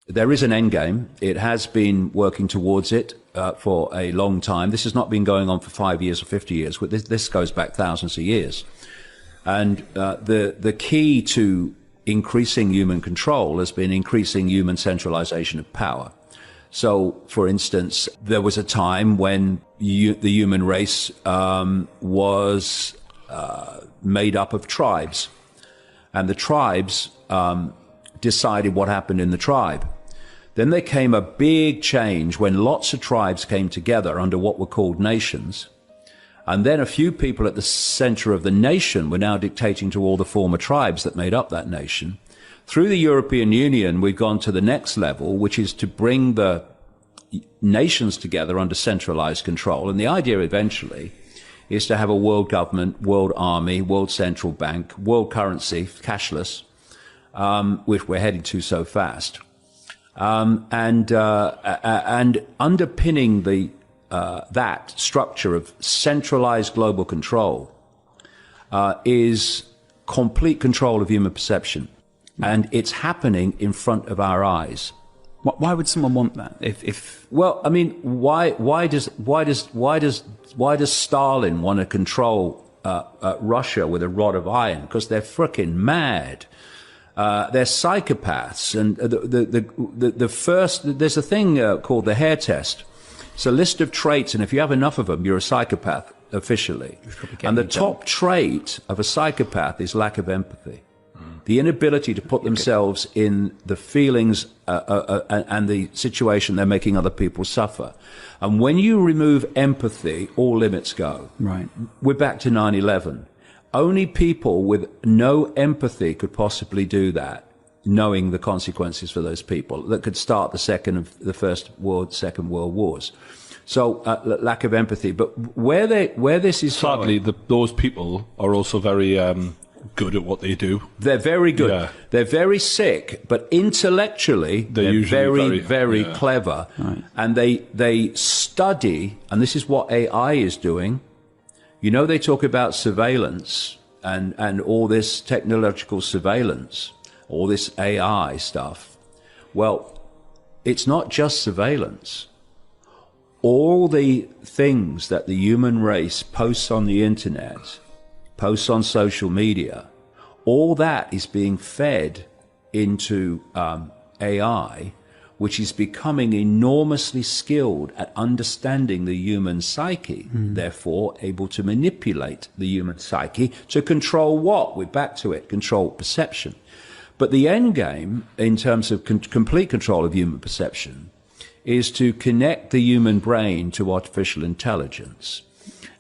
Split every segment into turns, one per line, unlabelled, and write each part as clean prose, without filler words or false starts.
There is an end game. It has been working towards it for a long time. This has not been going on for 5 years or 50 years. This goes back thousands of years. And the key to increasing human control has been increasing human centralization of power. So, for instance, there was a time when the human race was made up of tribes. And the tribes decided what happened in the tribe. Then there came a big change when lots of tribes came together under what were called nations. And then a few people at the center of the nation were now dictating to all the former tribes that made up that nation. Through the European Union, we've gone to the next level, which is to bring the nations together under centralized control. And the idea eventually is to have a world government, world army, world central bank, world currency, cashless, which we're heading to so fast. And underpinning that structure of centralized global control is complete control of human perception, and it's happening in front of our eyes.
Why would someone want that?
Well, I mean, why does Stalin want to control Russia with a rod of iron? Because they're frickin' mad. They're psychopaths, and there's a thing called the hair test. It's a list of traits, and if you have enough of them, you're a psychopath officially. And the top trait of a psychopath is lack of empathy, the inability to put themselves in the feelings and the situation they're making other people suffer. And when you remove empathy, all limits go.
Right.
We're back to 9/11. Only people with no empathy could possibly do that, knowing the consequences for those people, that could start the Second World Wars. So lack of empathy. But where this is
sadly, those people are also very good at what they do.
They're very good.
Yeah.
They're very sick, but intellectually they're very clever.
Right.
And they study, and this is what AI is doing. You know, they talk about surveillance and all this technological surveillance, all this AI stuff. Well, it's not just surveillance. All the things that the human race posts on the internet, posts on social media, all that is being fed into AI, which is becoming enormously skilled at understanding the human psyche, therefore able to manipulate the human psyche to control what? We're back to it, control perception. But the end game, in terms of complete control of human perception, is to connect the human brain to artificial intelligence.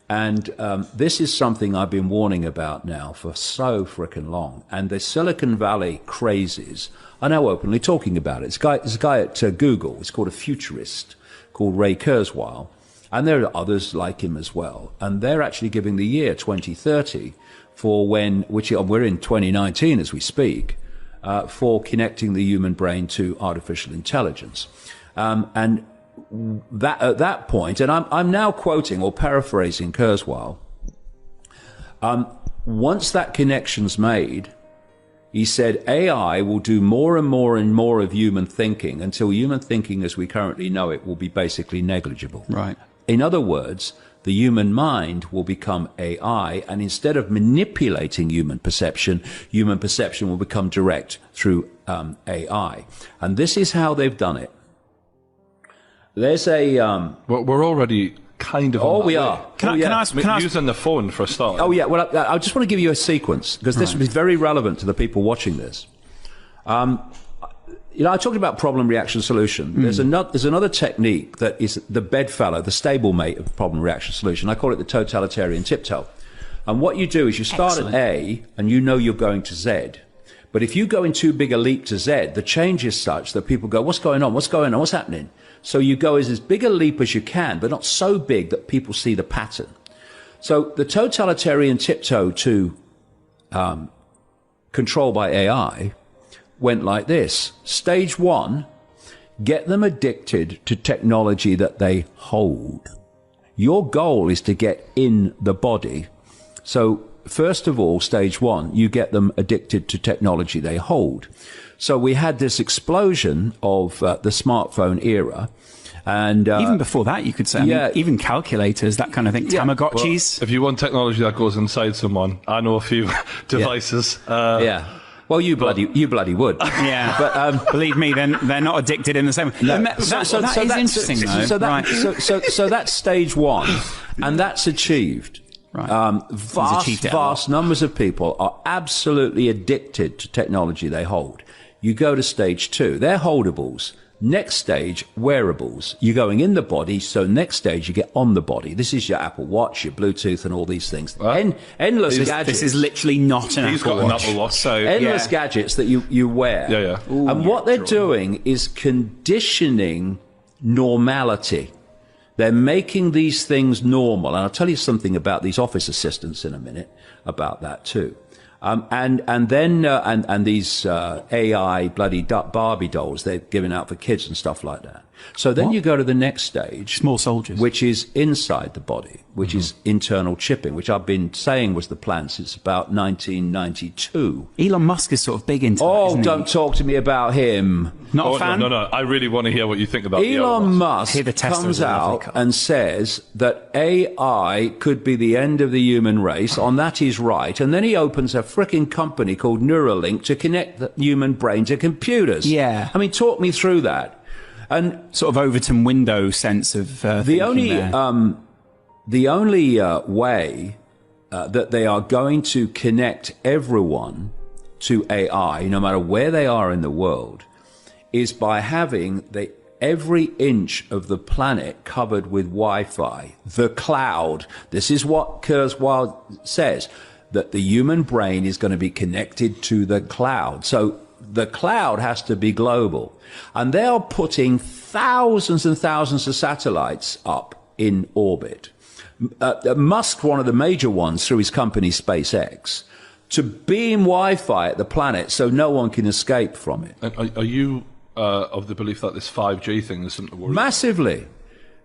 And this is something I've been warning about now for so frickin' long. And the Silicon Valley crazies are now openly talking about it. There's a guy at Google, it's called a futurist, called Ray Kurzweil. And there are others like him as well. And they're actually giving the year 2030 for we're in 2019 as we speak, for connecting the human brain to artificial intelligence. And that at that point, and I'm now quoting or paraphrasing Kurzweil, once that connection's made, he said AI will do more and more and more of human thinking until human thinking as we currently know it will be basically negligible.
Right.
In other words, the human mind will become AI, and instead of manipulating human perception will become direct through AI. And this is how they've done it. There's a...
Well, we're already kind of...
Oh, we are.
Can I ask...
Using the phone for a start.
Oh, yeah. Well, I just want to give you a sequence, because this will be very relevant to the people watching this. I talked about problem, reaction, solution. There's another technique that is the bedfellow, the stablemate of problem, reaction, solution. I call it the totalitarian tiptoe. And what you do is you start at A, and you know you're going to Z. But if you go in too big a leap to Z, the change is such that people go, what's going on? What's going on? What's happening? So you go as big a leap as you can, but not so big that people see the pattern. So the totalitarian tiptoe to control by AI went like this. Stage 1, get them addicted to technology that they hold. Your goal is to get in the body. So first of all, stage 1, you get them addicted to technology they hold. So we had this explosion of the smartphone era. And
even before that, you could say, I mean, even calculators, that kind of thing, Tamagotchis.
Well, if you want technology that goes inside someone, I know a few devices.
Well, you bloody would.
Yeah, but believe me, then they're not addicted in the same way.
No.
That is interesting, though.
So that's stage one, and that's achieved.
Right.
Vast numbers of people are absolutely addicted to technology they hold. You go to stage two, they're holdables. Next stage, wearables. You're going in the body, so next stage you get on the body. This is your Apple Watch, your Bluetooth, and all these things. Endless gadgets.
This is literally not an
He's
Apple
got
Watch.
an Apple Watch.
So,
endless gadgets that you wear.
Yeah.
Ooh, and what they're doing is conditioning normality. They're making these things normal. And I'll tell you something about these office assistants in a minute about that too. And then these AI bloody Barbie dolls they're giving out for kids and stuff like that. So then you go to the next stage.
Small soldiers.
Which is inside the body, which is internal chipping, which I've been saying was the plan since about 1992.
Elon Musk is sort of big into that, isn't he?
Don't talk to me about him.
Not a fan?
No. I really want to hear what you think about
Elon Musk
the
comes out and says that AI could be the end of the human race. On that he's right. And then he opens a frickin' company called Neuralink to connect the human brain to computers.
Yeah.
I mean, talk me through that. And
sort of Overton window sense of
the only way that they are going to connect everyone to AI, no matter where they are in the world, is by having every inch of the planet covered with Wi-Fi, the cloud. This is what Kurzweil says, that the human brain is going to be connected to the cloud. So the cloud has to be global. And they are putting thousands and thousands of satellites up in orbit. Musk, one of the major ones through his company SpaceX, to beam Wi-Fi at the planet so no one can escape from it.
And are you of the belief that this 5G thing is something to worry about?
Massively.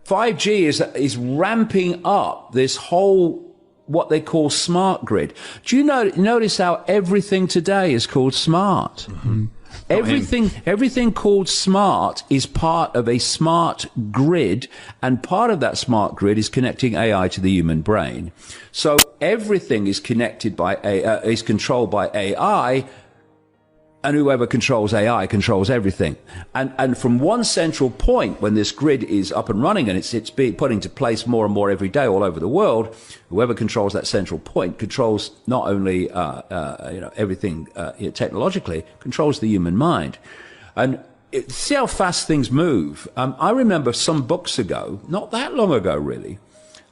5G is ramping up this whole what they call smart grid. Do you notice how everything today is called smart? Mm-hmm. Everything called smart is part of a smart grid, and part of that smart grid is connecting AI to the human brain. So everything is connected by is controlled by AI, and whoever controls AI controls everything. And from one central point, when this grid is up and running and it's being put into place more and more every day all over the world, whoever controls that central point controls not only everything technologically, controls the human mind. And see how fast things move. I remember some books ago, not that long ago really,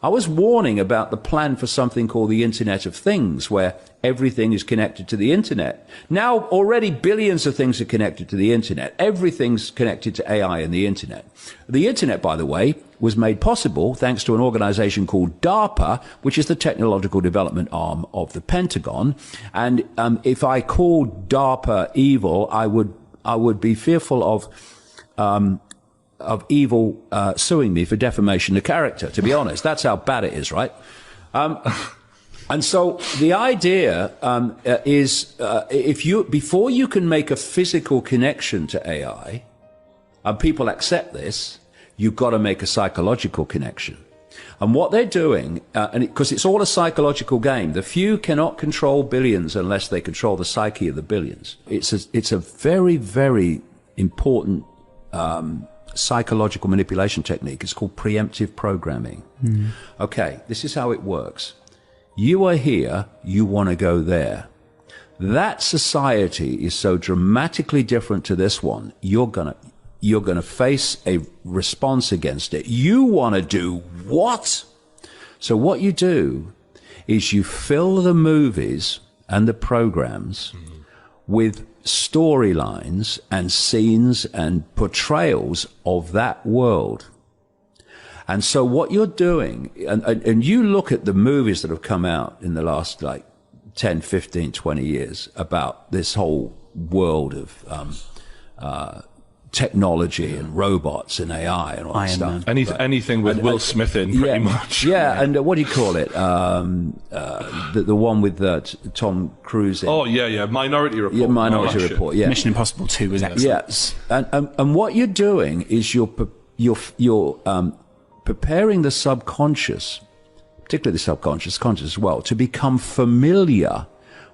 I was warning about the plan for something called the Internet of Things, where everything is connected to the Internet. Now, already billions of things are connected to the Internet. Everything's connected to AI and the Internet. The Internet, by the way, was made possible thanks to an organization called DARPA, which is the technological development arm of the Pentagon. And if I called DARPA evil, I would be fearful of evil suing me for defamation of character, to be honest. That's how bad it is, right? And so the idea is before you can make a physical connection to AI, and people accept this, you've got to make a psychological connection. And what they're doing, because it's all a psychological game, the few cannot control billions unless they control the psyche of the billions. It's a very, very important psychological manipulation technique. It's called preemptive programming. Okay, this is how it works. You are here, you want to go there. That society is so dramatically different to this one, you're gonna face a response against it. You want to do what? So what you do is you fill the movies and the programs with storylines and scenes and portrayals of that world. And so what you're doing, and you look at the movies that have come out in the last 10, 15, 20 years about this whole world of technology and robots and AI and all that stuff.
Anything with Will Smith in, pretty much.
Yeah, and what do you call it? The one with Tom Cruise in.
Oh, yeah, Minority Report.
Yeah, Minority Report, yeah.
Mission Impossible 2 was excellent.
Yes, and what you're doing is you're preparing the subconscious, particularly the subconscious, conscious as well, to become familiar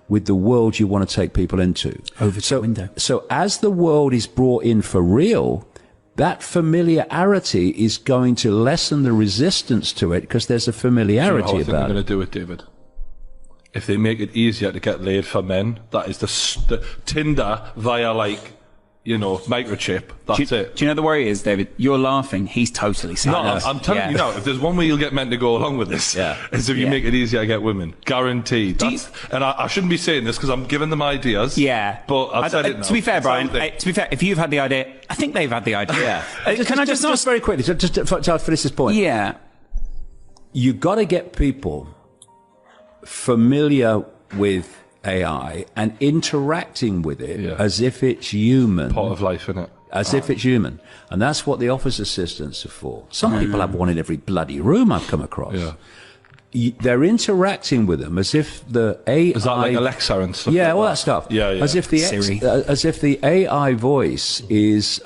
with the world you want to take people into.
Over the window.
So as the world is brought in for real, that familiarity is going to lessen the resistance to it because there's a familiarity
about it. I think they're
about
going
it.
to do it, David. If they make it easier to get laid for men, that is the Tinder via, like, you know, microchip. That's it.
Do you know the worry is, David? You're laughing. He's totally serious.
No, I'm telling you now, if there's one way you'll get men to go along with this, is if you make it easier to get women. Guaranteed. And I shouldn't be saying this because I'm giving them ideas.
Yeah.
But I've said it now.
To be fair, Brian, to be fair, if you've had the idea, I think they've had the idea.
Can I just ask very quickly, just to finish this point?
Yeah.
You've got to get people familiar with AI and interacting with it as if it's human.
Part of life, isn't it?
As if it's human. And that's what the office assistants are for. Some people have one in every bloody room I've come across.
Yeah.
They're interacting with them as if the AI...
Is that like Alexa and stuff?
Yeah, all that stuff.
Yeah.
As if the AI voice is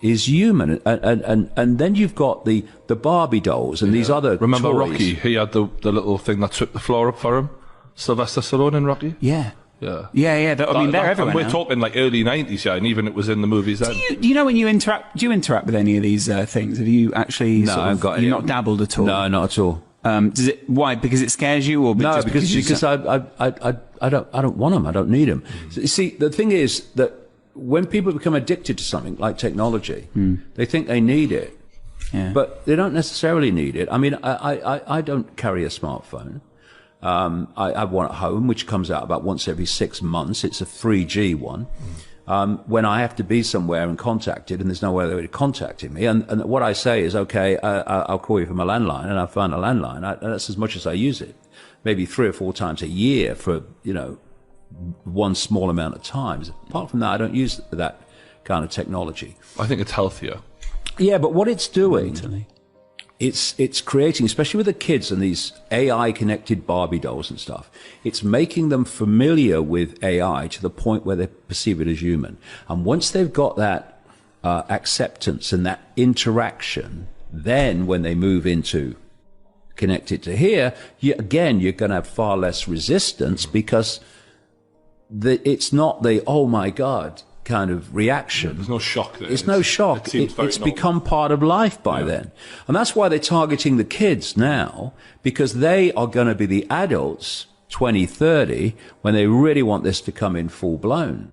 human, and then you've got the Barbie dolls and these other
Remember
toys.
Rocky? He had the little thing that swept the floor up for him. Sylvester Stallone in Rocky.
Yeah.
Yeah.
I mean, they're everywhere.
And we're
now.
talking like early 90s, and even it was in the movies then.
Do you know when you interact? Do you interact with any of these things? Have you actually?
No, I haven't got.
You've not dabbled at all.
No, not at all.
Does it? Why? Because it scares you, or
no?
just
Because I don't want them. I don't need them. So, you see, the thing is that when people become addicted to something like technology, they think they need it, but they don't necessarily need it. I mean, I don't carry a smartphone. I have one at home, which comes out about once every 6 months. It's a 3G one. When I have to be somewhere and contacted, and there's no way they're contacting me, and what I say is, okay, I'll call you from a landline, and I find a landline. That's as much as I use it, maybe 3 or 4 times a year for, one small amount of times. Apart from that, I don't use that kind of technology.
I think it's healthier.
Yeah, but what it's doing... It's creating, especially with the kids and these AI-connected Barbie dolls and stuff, it's making them familiar with AI to the point where they perceive it as human. And once they've got that acceptance and that interaction, then when they move into connected to here, you're going to have far less resistance because it's not the, oh my God, kind of reaction.
There's no shock there.
It's no shock. It's become part of life by then. And that's why they're targeting the kids now, because they are going to be the adults 2030 when they really want this to come in full blown.